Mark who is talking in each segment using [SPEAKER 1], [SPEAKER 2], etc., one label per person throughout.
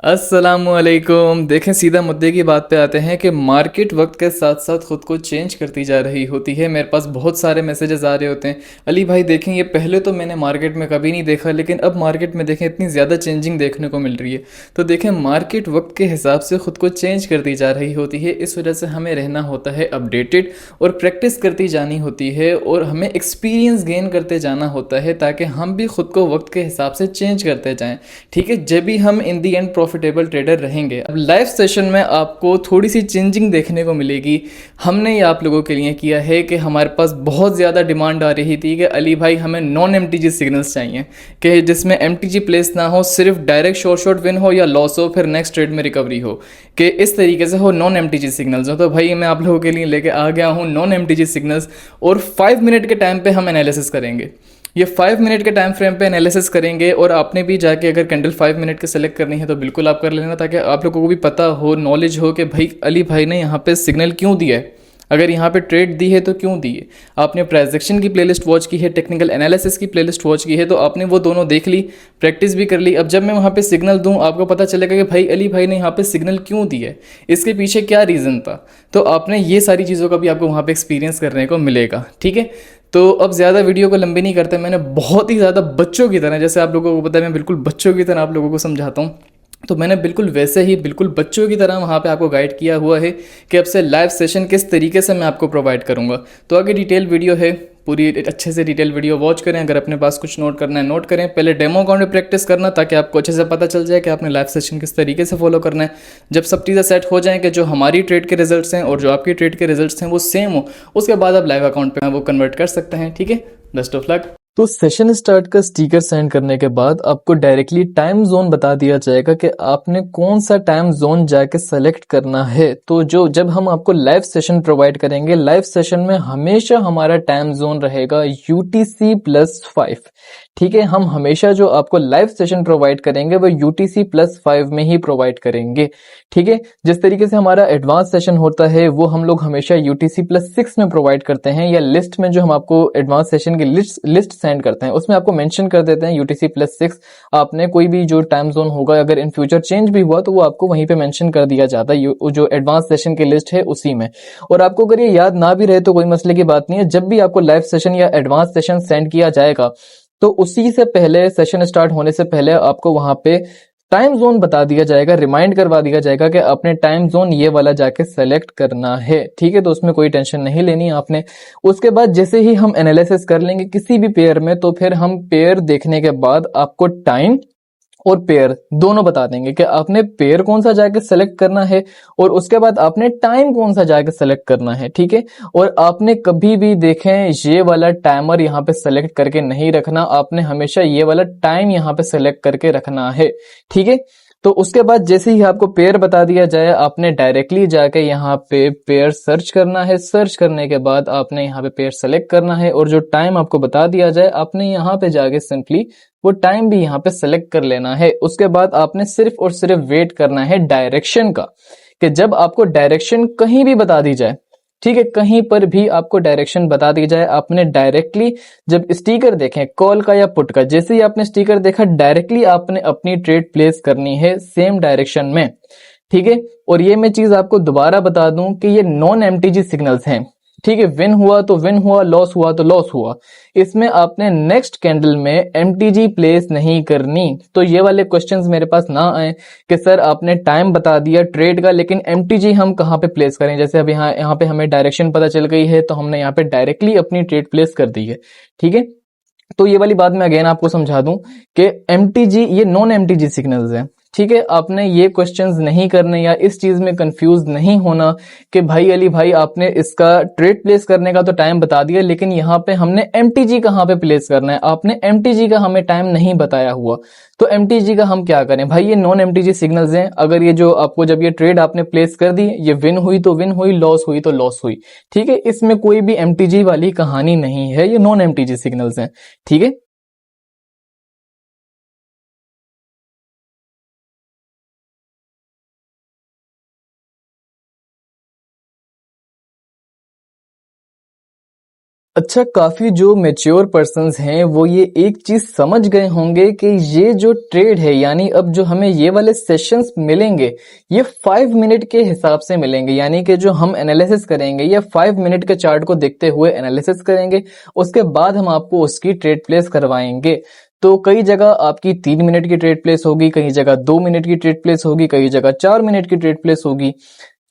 [SPEAKER 1] अस्सलामुअलैकुम। देखें, सीधा मुद्दे की बात पे आते हैं कि मार्केट वक्त के साथ साथ ख़ुद को चेंज करती जा रही होती है। मेरे पास बहुत सारे मैसेजेस आ रहे होते हैं, अली भाई देखें ये पहले तो मैंने मार्केट में कभी नहीं देखा, लेकिन अब मार्केट में देखें इतनी ज़्यादा चेंजिंग देखने को मिल रही है। तो देखें, मार्केट वक्त के हिसाब से ख़ुद को चेंज करती जा रही होती है। इस वजह से हमें रहना होता है अपडेटेड और प्रैक्टिस करती जानी होती है और हमें एक्सपीरियंस गेन करते जाना होता है ताकि हम भी ख़ुद को वक्त के हिसाब से चेंज करते जाएँ। ठीक है, जब भी हम इन दी एंड प्रॉफिटेबल ट्रेडर रहेंगे। अब लाइव सेशन में आपको थोड़ी सी चेंजिंग देखने को मिलेगी। हमने ये आप लोगों के लिए किया है कि हमारे पास बहुत ज़्यादा डिमांड आ रही थी कि अली भाई हमें नॉन एम सिग्नल्स चाहिए, कि जिसमें एम प्लेस ना हो, सिर्फ डायरेक्ट शॉर्ट विन हो या लॉस हो, फिर नेक्स्ट ट्रेड में रिकवरी हो, कि इस तरीके से हो, नॉन एम सिग्नल्स हो। तो भाई मैं आप लोगों के लिए लेके आ गया हूँ नॉन एम सिग्नल्स, और 5 मिनट के टाइम पे हम एनालिसिस करेंगे। ये 5 मिनट के टाइम फ्रेम पे एनालिसिस करेंगे, और आपने भी जाके अगर कैंडल 5 मिनट के सेलेक्ट करनी है तो बिल्कुल आप कर लेना, ताकि आप लोगों को भी पता हो, नॉलेज हो कि भाई अली भाई ने यहाँ पे सिग्नल क्यों दिया है, अगर यहाँ पे ट्रेड दी है तो क्यों दी है। आपने ट्रांजैक्शन की प्लेलिस्ट वॉच की है, टेक्निकल एनालिसिस की प्लेलिस्ट वॉच की है, तो आपने वो दोनों देख ली, प्रैक्टिस भी कर ली। अब जब मैं वहाँ पे सिग्नल दूँ आपको पता चलेगा कि भाई अली भाई ने यहाँ पे सिग्नल क्यों दिया है, इसके पीछे क्या रीज़न था। तो आपने ये सारी चीज़ों का भी आपको वहाँ पे एक्सपीरियंस करने को मिलेगा। ठीक है, तो अब ज़्यादा वीडियो को लंबी नहीं करते, मैंने बहुत ही ज़्यादा बच्चों की तरह, जैसे आप लोगों को पता है मैं बिल्कुल बच्चों की तरह आप लोगों को समझाता हूँ, तो मैंने बिल्कुल वैसे ही बिल्कुल बच्चों की तरह वहाँ पे आपको गाइड किया हुआ है कि अब से लाइव सेशन किस तरीके से मैं आपको प्रोवाइड करूँगा। तो आगे डिटेल वीडियो है, पूरी अच्छे से डिटेल वीडियो वॉच करें। अगर अपने पास कुछ नोट करना है नोट करें, पहले डेमो अकाउंट में प्रैक्टिस करना ताकि आपको अच्छे से पता चल जाए कि आपने लाइव सेशन किस तरीके से फॉलो करना है। जब सब चीज़ें सेट हो जाएँ कि जो हमारी ट्रेड के रिजल्ट्स हैं और जो आपकी ट्रेड के रिजल्ट्स हैं वो सेम हो, उसके बाद आप लाइव अकाउंट पर वो कन्वर्ट कर सकते हैं। ठीक है, बेस्ट ऑफ लक। तो सेशन स्टार्ट का स्टिकर सेंड करने के बाद आपको डायरेक्टली टाइम जोन बता दिया जाएगा कि आपने कौन सा टाइम जोन जाके सेलेक्ट करना है। तो जो जब हम आपको लाइव सेशन प्रोवाइड करेंगे, लाइव सेशन में हमेशा हमारा टाइम जोन रहेगा UTC+5। ठीक है, हम हमेशा जो आपको लाइव सेशन प्रोवाइड करेंगे वो UTC+5 में ही प्रोवाइड करेंगे। ठीक है, जिस तरीके से हमारा एडवांस सेशन होता है वो हम लोग हमेशा UTC+6 में प्रोवाइड करते हैं, या लिस्ट में जो हम आपको एडवांस सेशन की लिस्ट सेंड करते हैं उसमें आपको मेंशन कर देते हैं UTC+6। आपने कोई भी जो टाइम जोन होगा अगर इन फ्यूचर चेंज भी हुआ तो वो आपको वहीं पे मेंशन कर दिया जाता है, जो एडवांस सेशन की लिस्ट है उसी में। और आपको अगर ये याद ना भी रहे तो कोई मसले की बात नहीं है, जब भी आपको लाइव सेशन या एडवांस सेशन सेंड किया जाएगा तो उसी से पहले, सेशन स्टार्ट होने से पहले आपको वहां पे टाइम जोन बता दिया जाएगा, रिमाइंड करवा दिया जाएगा कि अपने टाइम जोन ये वाला जाके सेलेक्ट करना है। ठीक है, तो उसमें कोई टेंशन नहीं लेनी आपने। उसके बाद जैसे ही हम एनालिसिस कर लेंगे किसी भी पेयर में, तो फिर हम पेयर देखने के बाद आपको टाइम और पेयर दोनों बता देंगे कि आपने पेयर कौन सा जाके सेलेक्ट करना है और उसके बाद आपने टाइम कौन सा जाके सेलेक्ट करना है। ठीक है, और आपने कभी भी देखें ये वाला टाइमर यहाँ पे सेलेक्ट करके नहीं रखना, आपने हमेशा ये वाला टाइम यहाँ पे सेलेक्ट करके रखना है। ठीक है, तो उसके बाद जैसे ही आपको पेयर बता दिया जाए आपने डायरेक्टली जाके यहाँ पे पेयर सर्च करना है। सर्च करने के बाद आपने यहाँ पे पेयर सेलेक्ट करना है, और जो टाइम आपको बता दिया जाए आपने यहाँ पे जाके सिंपली वो टाइम भी यहाँ पे सेलेक्ट कर लेना है। उसके बाद आपने सिर्फ और सिर्फ वेट करना है डायरेक्शन का, कि जब आपको डायरेक्शन कहीं भी बता दी जाए, ठीक है, कहीं पर भी आपको डायरेक्शन बता दी जाए, आपने डायरेक्टली जब स्टिकर देखें कॉल का या पुट का, जैसे ही आपने स्टिकर देखा डायरेक्टली आपने अपनी ट्रेड प्लेस करनी है सेम डायरेक्शन में। ठीक है, और ये मैं चीज आपको दोबारा बता दूं कि ये नॉन एमटीजी सिग्नल्स हैं। ठीक है, विन हुआ तो विन हुआ, लॉस हुआ तो लॉस हुआ। इसमें आपने नेक्स्ट कैंडल में एमटीजी प्लेस नहीं करनी। तो ये वाले क्वेश्चंस मेरे पास ना आए कि सर आपने टाइम बता दिया ट्रेड का लेकिन एमटीजी हम कहाँ पे प्लेस करें। जैसे अब यहाँ पे हमें डायरेक्शन पता चल गई है तो हमने यहाँ पे डायरेक्टली अपनी ट्रेड प्लेस कर दी है। ठीक है, तो ये वाली बात मैं अगेन आपको समझा दूं कि एमटीजी ये नॉन एमटीजी सिग्नल्स हैं। ठीक है, आपने ये क्वेश्चंस नहीं करने या इस चीज में कंफ्यूज नहीं होना कि भाई अली भाई आपने इसका ट्रेड प्लेस करने का तो टाइम बता दिया लेकिन यहाँ पे हमने एमटीजी कहाँ पे प्लेस करना है, आपने एमटीजी का हमें टाइम नहीं बताया हुआ। तो एमटीजी का हम क्या करें भाई, ये नॉन एमटीजी सिग्नल्स हैं। अगर ये जो आपको जब ये ट्रेड आपने प्लेस कर दी, ये विन हुई तो विन हुई, लॉस हुई तो लॉस हुई। ठीक है, इसमें कोई भी एमटीजी वाली कहानी नहीं है, ये नॉन एमटीजी सिग्नल्स हैं। ठीक है, अच्छा, काफी जो मैच्योर पर्सन्स हैं वो ये एक चीज समझ गए होंगे कि ये जो ट्रेड है, यानी अब जो हमें ये वाले सेशंस मिलेंगे ये 5 मिनट के हिसाब से मिलेंगे, यानी कि जो हम एनालिसिस करेंगे ये 5 मिनट के चार्ट को देखते हुए एनालिसिस करेंगे, उसके बाद हम आपको उसकी ट्रेड प्लेस करवाएंगे। तो कई जगह आपकी 3 मिनट की ट्रेड प्लेस होगी, कई जगह 2 मिनट की ट्रेड प्लेस होगी, कई जगह 4 मिनट की ट्रेड प्लेस होगी,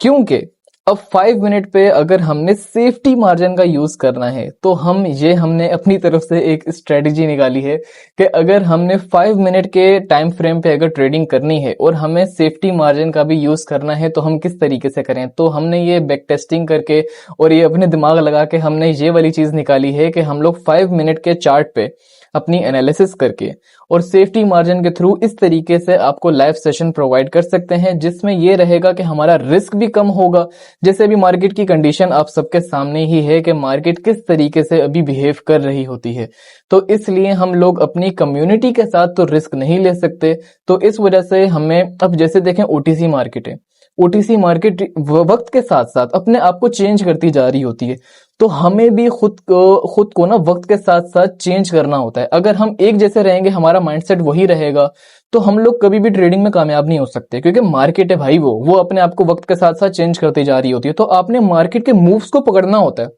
[SPEAKER 1] क्योंकि अब 5 मिनट पे अगर हमने सेफ्टी मार्जिन का यूज करना है तो हमने अपनी तरफ से एक स्ट्रेटजी निकाली है कि अगर हमने 5 मिनट के टाइम फ्रेम पे अगर ट्रेडिंग करनी है और हमें सेफ्टी मार्जिन का भी यूज करना है तो हम किस तरीके से करें। तो हमने ये बैक टेस्टिंग करके और ये अपने दिमाग लगा के हमने ये वाली चीज निकाली है कि हम लोग 5 मिनट के चार्ट पे अपनी एनालिसिस करके और सेफ्टी मार्जिन के थ्रू इस तरीके से आपको लाइव सेशन प्रोवाइड कर सकते हैं, जिसमें ये रहेगा कि हमारा रिस्क भी कम होगा। जैसे अभी मार्केट की कंडीशन आप सबके सामने ही है कि मार्केट किस तरीके से अभी बिहेव कर रही होती है, तो इसलिए हम लोग अपनी कम्युनिटी के साथ तो रिस्क नहीं ले सकते। तो इस वजह से हमें अब जैसे देखें ओटीसी मार्केट है, ओटीसी मार्केट वक्त के साथ साथ अपने आप को चेंज करती जा रही होती है, तो हमें भी खुद को ना वक्त के साथ साथ चेंज करना होता है। अगर हम एक जैसे रहेंगे, हमारा माइंडसेट वही रहेगा, तो हम लोग कभी भी ट्रेडिंग में कामयाब नहीं हो सकते, क्योंकि मार्केट है भाई, वो अपने आप को वक्त के साथ साथ चेंज करती जा रही होती है। तो आपने मार्केट के मूव्स को पकड़ना होता है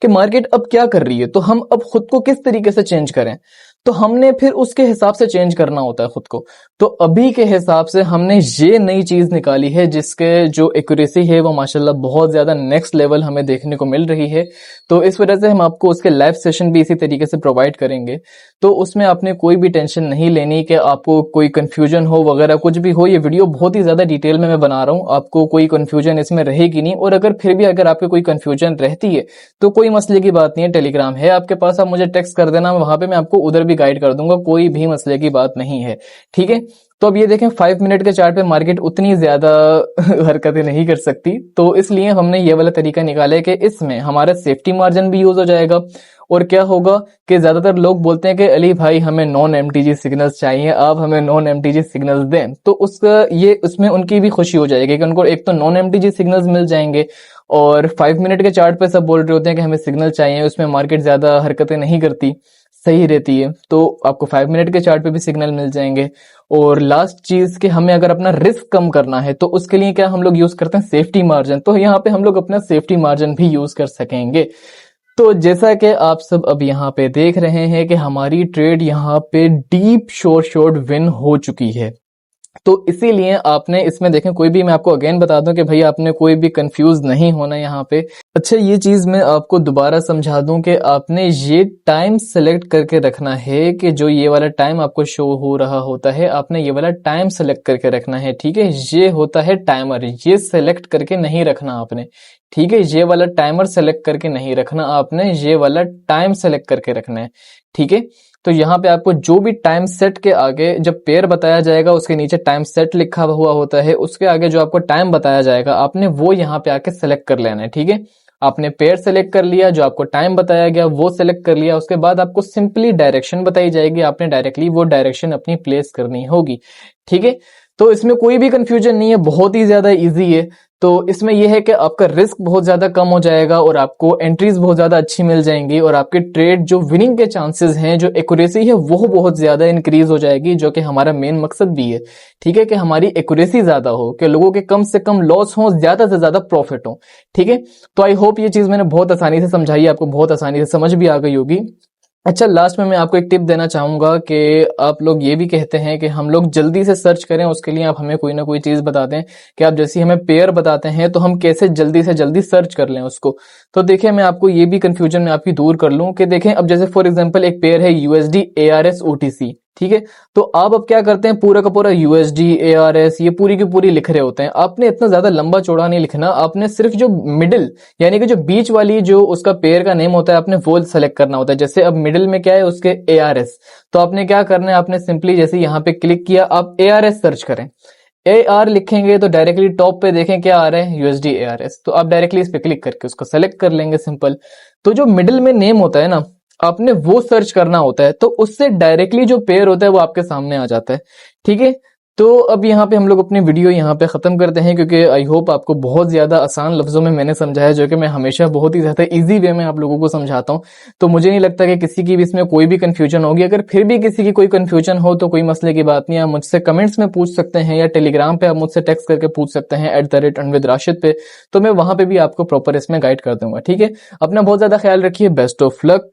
[SPEAKER 1] कि मार्केट अब क्या कर रही है, तो हम अब खुद को किस तरीके से चेंज करें, तो हमने फिर उसके हिसाब से चेंज करना होता है खुद को। तो अभी के हिसाब से हमने ये नई चीज निकाली है जिसके जो एक्यूरेसी है वो माशाल्लाह बहुत ज्यादा नेक्स्ट लेवल हमें देखने को मिल रही है। तो इस वजह से हम आपको उसके लाइव सेशन भी इसी तरीके से प्रोवाइड करेंगे। तो उसमें आपने कोई भी टेंशन नहीं लेनी कि आपको कोई कंफ्यूजन हो वगैरह कुछ भी हो। ये वीडियो बहुत ही ज्यादा डिटेल में मैं बना रहा हूँ, आपको कोई कंफ्यूजन इसमें रहेगी नहीं। और अगर फिर भी अगर आपको कोई कंफ्यूजन रहती है तो कोई मसले की बात नहीं है, टेलीग्राम है आपके पास, आप मुझे टेक्स्ट कर देना, वहां पे मैं आपको उधर भी गाइड कर दूंगा, कोई भी मसले की बात नहीं है, ठीक है। तो अब ये देखें 5 मिनट के चार्ट पे मार्केट उतनी ज्यादा हरकतें नहीं कर सकती, तो इसलिए हमने ये वाला तरीका निकाला है कि इसमें हमारा सेफ्टी मार्जिन भी यूज हो जाएगा। और क्या होगा कि ज्यादातर लोग बोलते हैं कि अली भाई हमें नॉन एमटीजी सिग्नल्स चाहिए, आप हमें नॉन एमटीजी सिग्नल्स दें, तो उसमें उनकी भी खुशी हो जाएगी कि उनको एक तो नॉन एमटीजी सिग्नल्स मिल जाएंगे, और 5 मिनट के चार्ट पे सब बोल रहे होते हैं कि हमें सिग्नल चाहिए, उसमें मार्केट ज्यादा हरकतें नहीं करती, सही रहती है, तो आपको 5 मिनट के चार्ट पे भी सिग्नल मिल जाएंगे। और लास्ट चीज कि हमें अगर अपना रिस्क कम करना है तो उसके लिए क्या हम लोग यूज करते हैं, सेफ्टी मार्जिन। तो यहाँ पे हम लोग अपना सेफ्टी मार्जिन भी यूज कर सकेंगे। तो जैसा कि आप सब अब यहाँ पे देख रहे हैं कि हमारी ट्रेड यहाँ पे डीप शॉर्ट विन हो चुकी है। तो इसीलिए आपने इसमें देखें, कोई भी मैं आपको अगेन बता दूं कि भाई आपने कोई भी कंफ्यूज नहीं होना यहाँ पे। अच्छा, ये चीज मैं आपको दोबारा समझा दूं कि आपने ये टाइम सेलेक्ट करके रखना है कि जो ये वाला टाइम आपको शो हो रहा होता है, आपने ये वाला टाइम सेलेक्ट करके रखना है, ठीक है। ये होता है टाइमर, ये सेलेक्ट करके नहीं रखना आपने, ठीक है। ये वाला टाइमर सेलेक्ट करके नहीं रखना आपने, ये वाला टाइम सेलेक्ट करके रखना है, ठीक है। तो यहाँ पे आपको जो भी टाइम सेट के आगे जब पेयर बताया जाएगा उसके नीचे टाइम सेट लिखा हुआ होता है, उसके आगे जो आपको टाइम बताया जाएगा आपने वो यहाँ पे आके सेलेक्ट कर लेना है, ठीक है। आपने पेयर सेलेक्ट कर लिया, जो आपको टाइम बताया गया वो सेलेक्ट कर लिया, उसके बाद आपको सिंपली डायरेक्शन बताई जाएगी, आपने डायरेक्टली वो डायरेक्शन अपनी प्लेस करनी होगी, ठीक है। तो इसमें कोई भी कंफ्यूजन नहीं है, बहुत ही ज्यादा इजी है। तो इसमें यह है कि आपका रिस्क बहुत ज्यादा कम हो जाएगा और आपको एंट्रीज बहुत ज्यादा अच्छी मिल जाएंगी, और आपके ट्रेड जो विनिंग के चांसेस हैं, जो एक्यूरेसी है वो बहुत ज्यादा इंक्रीज हो जाएगी, जो कि हमारा मेन मकसद भी है, ठीक है, कि हमारी एक्यूरेसी ज्यादा हो, कि लोगों के कम से कम लॉस हो, ज्यादा से ज्यादा प्रॉफिट हो, ठीक है। तो आई होप ये चीज मैंने बहुत आसानी से समझाई, आपको बहुत आसानी से समझ भी आ गई होगी। अच्छा, लास्ट में मैं आपको एक टिप देना चाहूंगा कि आप लोग ये भी कहते हैं कि हम लोग जल्दी से सर्च करें, उसके लिए आप हमें कोई ना कोई चीज बता दें कि आप जैसे हमें पेयर बताते हैं तो हम कैसे जल्दी से जल्दी सर्च कर लें उसको। तो देखिए, मैं आपको ये भी कंफ्यूजन में आपकी दूर कर लूं कि देखें, अब जैसे फॉर एग्जांपल एक पेयर है यूएसडी ARS OTC, ठीक है। तो आप अब क्या करते हैं, पूरा का पूरा यूएसडी ARS ये पूरी की पूरी लिख रहे होते हैं। आपने इतना ज्यादा लंबा चौड़ा नहीं लिखना, आपने सिर्फ जो मिडिल यानी कि जो बीच वाली जो उसका पेयर का नेम होता है आपने वो सेलेक्ट करना होता है। जैसे अब मिडिल में क्या है उसके ARS, तो आपने क्या करना है, आपने सिंपली जैसे यहाँ पे क्लिक किया, आप ARS सर्च करें, AR लिखेंगे तो डायरेक्टली टॉप पे देखें क्या आ रहा है, USD ARS, तो आप डायरेक्टली इस पे क्लिक करके उसको सेलेक्ट कर लेंगे, सिंपल। तो जो मिडिल में नेम होता है ना, आपने वो सर्च करना होता है, तो उससे डायरेक्टली जो पेयर होता है वो आपके सामने आ जाता है, ठीक है। तो अब यहाँ पे हम लोग अपनी वीडियो यहाँ पे ख़त्म करते हैं, क्योंकि आई होप आपको बहुत ज़्यादा आसान लफ्ज़ों में मैंने समझाया, जो कि मैं हमेशा बहुत ही ज़्यादा इजी वे में आप लोगों को समझाता हूँ। तो मुझे नहीं लगता कि किसी की भी इसमें कोई भी कन्फ्यूजन होगी। अगर फिर भी किसी की कोई कन्फ्यूजन हो तो कोई मसले की बात नहीं, आप मुझसे कमेंट्स में पूछ सकते हैं या टेलीग्राम पे आप मुझसे टेक्स्ट करके पूछ सकते हैं @anvidrashid पे। तो मैं वहाँ पे भी आपको प्रॉपर इसमें गाइड कर दूंगा। ठीक है, अपना बहुत ज़्यादा ख्याल रखिए। Best of luck.